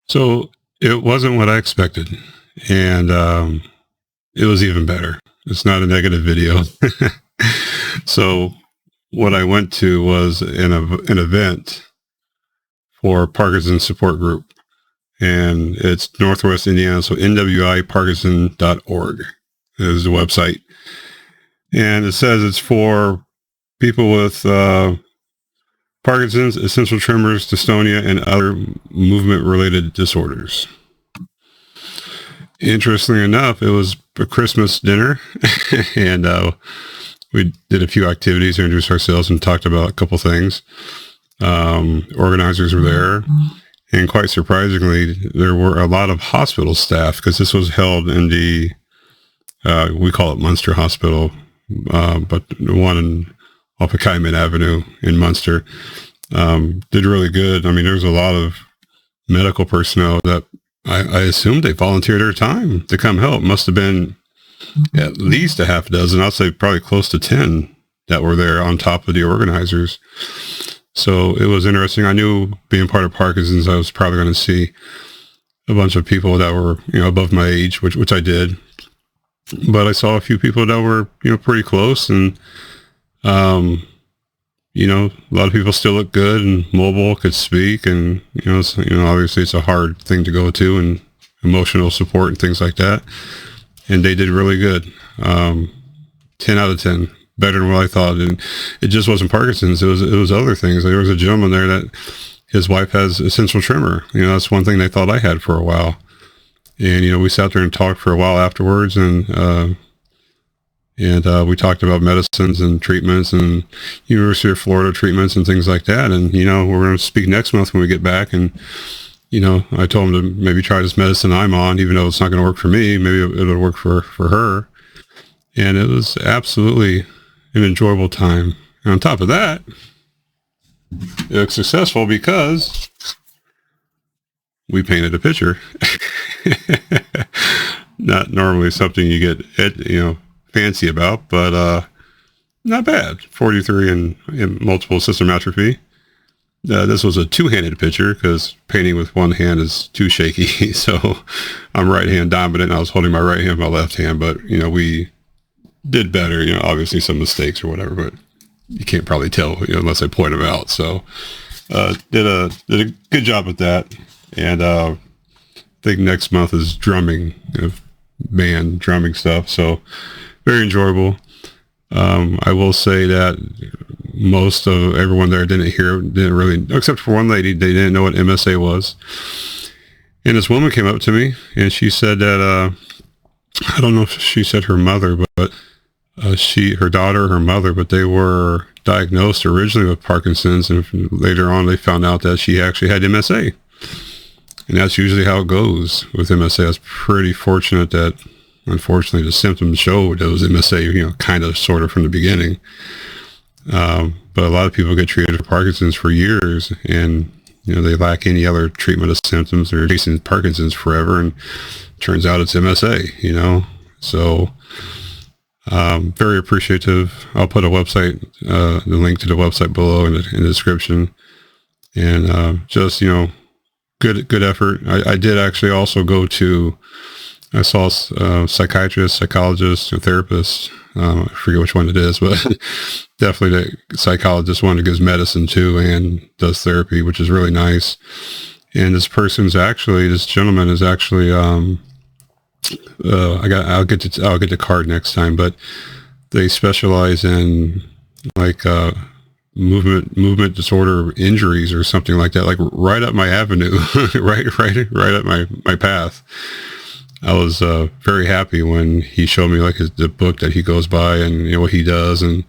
So it wasn't what I expected, and it was even better. It's not a negative video. So what I went to was an event for Parkinson's support group, and it's Northwest Indiana, so nwiparkinson.org is the website, and it says it's for people with Parkinson's, essential tremors, dystonia, and other movement-related disorders. Interestingly enough, it was a Christmas dinner, and we did a few activities, introduced ourselves, and talked about a couple things. Organizers were there, and quite surprisingly, there were a lot of hospital staff, because this was held in the, we call it Munster Hospital, but the one off of Kaiman Avenue in Munster, did really good. I mean, there's a lot of medical personnel that I assumed they volunteered their time to come help. Must have been at least a half dozen. I'd say probably close to 10 that were there on top of the organizers. So it was interesting. I knew being part of Parkinson's, I was probably going to see a bunch of people that were, above my age, which I did. But I saw a few people that were, pretty close, and, a lot of people still look good and mobile, could speak, and, obviously it's a hard thing to go to, and emotional support and things like that. And they did really good. 10 out of 10, better than what I thought. And it just wasn't Parkinson's. It was other things. There was a gentleman there that his wife has essential tremor. That's one thing they thought I had for a while. And, we sat there and talked for a while afterwards, and we talked about medicines and treatments and University of Florida treatments and things like that. And, we're going to speak next month when we get back. And, I told him to maybe try this medicine I'm on, even though it's not going to work for me. Maybe it'll work for her. And it was absolutely an enjoyable time. And on top of that, it was successful because we painted a picture. Not normally something you get, fancy about, but not bad. 43 and multiple system atrophy. This was a two-handed picture because painting with one hand is too shaky. So I'm right hand dominant. I was holding my right hand, my left hand, but we did better. Obviously some mistakes or whatever, but you can't probably tell unless I point them out. So did a good job with that. And I think next month is drumming, band drumming stuff. So very enjoyable. I will say that most of everyone there didn't really, except for one lady, they didn't know what MSA was. And this woman came up to me and she said that, I don't know if she said her mother, but her daughter, her mother, but they were diagnosed originally with Parkinson's, and later on they found out that she actually had MSA. And that's usually how it goes with MSA. I was pretty fortunate that, unfortunately, the symptoms showed it was MSA, kind of, sort of from the beginning. But a lot of people get treated for Parkinson's for years, and, they lack any other treatment of symptoms. They're chasing Parkinson's forever, and turns out it's MSA, So, very appreciative. I'll put a website, the link to the website below in the description. And, just, good effort. I did actually also go to, I saw a psychiatrist, psychologist, a therapist. I forget which one it is, but definitely the psychologist, one that gives medicine too and does therapy, which is really nice. And this gentleman is actually, I'll get the card next time, but they specialize in like, movement disorder injuries or something like that, like right up my avenue, right up my path. I was very happy when he showed me like the book that he goes by and what he does. And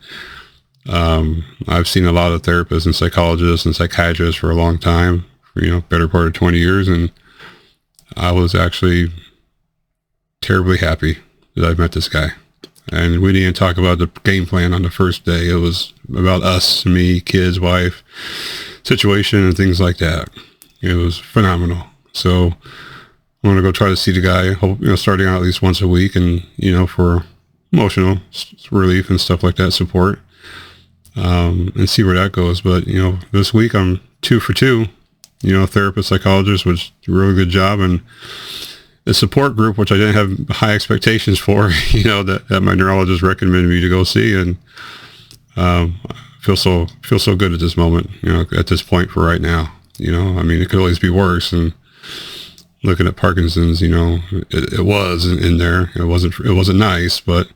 I've seen a lot of therapists and psychologists and psychiatrists for a long time, better part of 20 years. And I was actually terribly happy that I've met this guy. And we didn't talk about the game plan on the first day. It was about us, me, kids, wife, situation, and things like that. It was phenomenal. So I'm going to go try to see the guy, starting out at least once a week, and, for emotional relief and stuff like that, support, and see where that goes. But, this week I'm 2 for 2. therapist, psychologist, was a really good job. And the support group, which I didn't have high expectations for, that my neurologist recommended me to go see. And I feel so good at this moment, at this point for right now. I mean, it could always be worse. And looking at Parkinson's, it was in there. It wasn't nice, but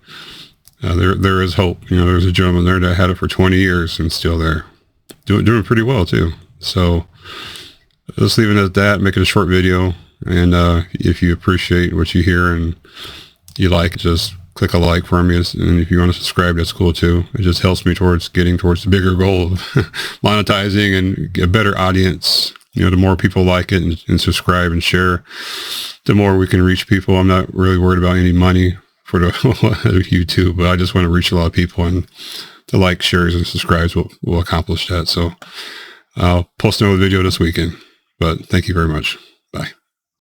there is hope. There's a gentleman there that had it for 20 years and still there, doing pretty well too. So let's leave it at that. Make it a short video. And if you appreciate what you hear and you like, just click a like for me. And if you want to subscribe, that's cool too. It just helps me getting towards the bigger goal of monetizing and a better audience. The more people like it and subscribe and share, the more we can reach people. I'm not really worried about any money for the YouTube, but I just want to reach a lot of people, and the like, shares, and subscribes will accomplish that. So I'll post another video this weekend, but thank you very much.